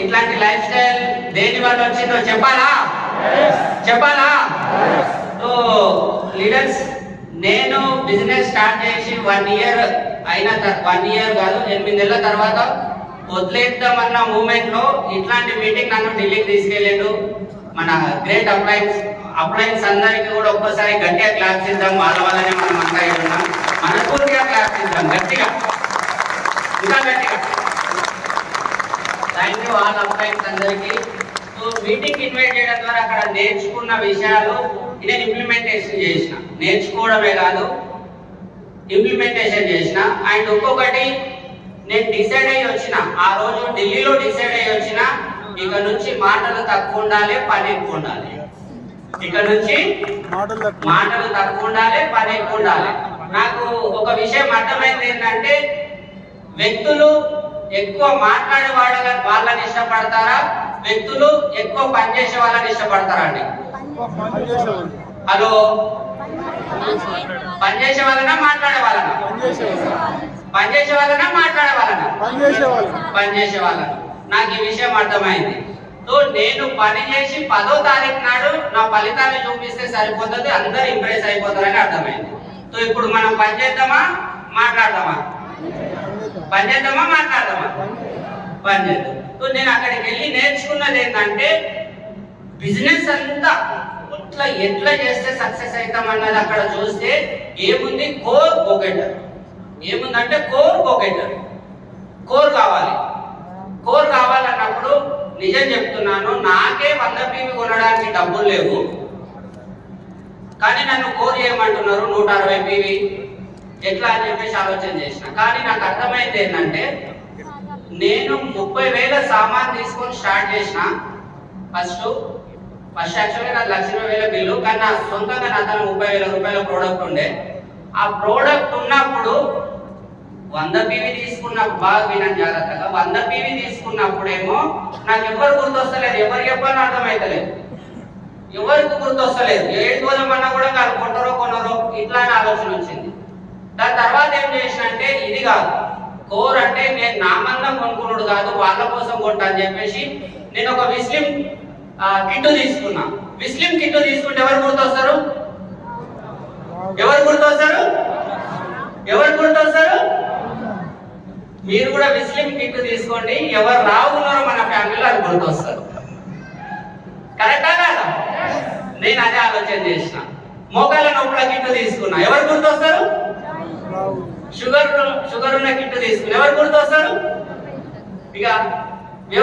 ఇట్లాంటి life style దేని వల్ల వచ్చిందో చెప్పాలా? చెప్పాలా? సో లీడర్స్, నేను బిజినెస్ స్టార్ట్ చేసి 1 ఇయర్ అయిన 1 ఇయర్ కాదు 8 నెలల తర్వాత వదిలేద్దామన్న మూమెంట్ లో ఇట్లాంటి మీటింగ్ నన్ను ఢిల్లీకి తీసుకెళ్ళాడు. మన గ్రేట్ అప్లయన్స్ అందరికీ కూడా ఒక్కసారి గట్టిగా క్లాప్స్ ఇద్దాం. వాళ్ళ వల్లనే మనం అంతా ఉన్నాం. మనస్ఫూర్తిగా క్లాప్స్ ఇద్దాం, గట్టిగా, ఇంకా గట్టిగా. థ్యాంక్ యూ ఆల్ అప్లయన్స్ అందరికీ. సో మీటింగ్ ఇన్వైట్ చేయడం ద్వారా అక్కడ నేర్చుకున్న విషయాలు నేను ఇంప్లిమెంటేషన్ చేసిన, నేర్చుకోవడమే కాదు ఇంప్లిమెంటేషన్ చేసిన. అండ్ ఇంకొకటి, నేను డిసైడ్ అయ్యి వచ్చిన ఆ రోజు ఢిల్లీలో డిసైడ్ అయ్యి వచ్చిన, ఇక నుంచి మాటలు తక్కువ ఉండాలి, పని ఎక్కువ ఉండాలి. ఇక నుంచి మాటలు తక్కువ ఉండాలి, పని ఎక్కువ ఉండాలి. నాకు ఒక విషయం అర్థమైంది ఏంటంటే, వ్యక్తులు ఎక్కువ మాట్లాడే వాళ్ళని ఇష్టపడతారా, వ్యక్తులు ఎక్కువ పనిచేసే వాళ్ళని ఇష్టపడతారా అండి? హలో, పనిచేసే వాళ్ళనా మాట్లాడే వాళ్ళనా? పనిచేసే వాళ్ళనా మాట్లాడే వాళ్ళనా? పనిచేసే వాళ్ళనా. నాకు ఈ విషయం అర్థమైంది. సో నేను పని చేసి 10వ తారీఖు నాడు నా ఫలితాన్ని చూపిస్తే సరిపోతుంది, అందరు ఇంప్రెస్ అయిపోతారని అర్థమైంది. సో ఇప్పుడు మనం పని చేద్దామా మాట్లాడదామా? పని చేద్దామా మాట్లాడదామా? పని చేద్దాం. సో నేను అక్కడికి వెళ్ళి నేర్చుకున్నది ఏంటంటే, బిజినెస్ అంతా ఎట్లా చేస్తే సక్సెస్ అవుతాం అన్నది అక్కడ చూస్తే ఏముంది, కోర్ గోగెటర్. ఏముందంటే కోర్ గోగెటర్. కోర్ కావాలి. కోర్ కావాలన్నప్పుడు నిజం చెప్తున్నాను, నాకే 100 PV కొనడానికి డబ్బులు లేవు, కానీ నన్ను కోర్ చేయమంటున్నారు 160 PV. ఎట్లా అని చెప్పేసి ఆలోచన చేసిన. కానీ నాకు అర్థమైంది ఏంటంటే, నేను 30,000 సామాన్ తీసుకొని స్టార్ట్ చేసిన. ఫస్ట్ యాక్చువల్గా నాకు 1,20,000 బిల్లు, కానీ నా సొంతంగా నా తన 30,000 రూపాయల ప్రోడక్ట్ ఉండే. ఆ ప్రోడక్ట్ ఉన్నప్పుడు 100 PV తీసుకున్న, బాగా వినండి జాగ్రత్తగా, 100 PV తీసుకున్నప్పుడేమో నాకు ఎవరు గుర్తొస్తలేదు, ఎవరు చెప్పాలని అర్థమైతలేదు, ఎవరికి గుర్తొస్తలేదు. ఏడు పోదామన్నా కూడా వాళ్ళు కొంటారో కొనరో ఇట్లా అని ఆలోచన వచ్చింది. దాని తర్వాత ఏం చేసిన అంటే, ఇది కాదు కోర్ అంటే, నేను నా మందం కొనుక్కున్నాడు కాదు, వాళ్ళ కోసం కొంటా అని చెప్పేసి నేను ఒక విస్లిం కిట్టు తీసుకున్నా. విస్లిం కిట్టు తీసుకుంటే ఎవరు గుర్తొస్తారు? ఎవరు గుర్తొస్తారు? ఎవరు గుర్తొస్తారు? మీరు కూడా విస్లిం కిట్టు తీసుకోండి. ఎవరు రావున్నారో మన ఫ్యామిలీలో అది గుర్తొస్తారు. కరెక్టా కాదా? నేను అదే ఆలోచన చేసిన. మోకాల నొప్పుల కిట్టు తీసుకున్నా. ఎవరు గుర్తొస్తారు? షుగర్ ఉన్న కిట్టు తీసుకున్నా. ఎవరు గుర్తొస్తారు? ఇక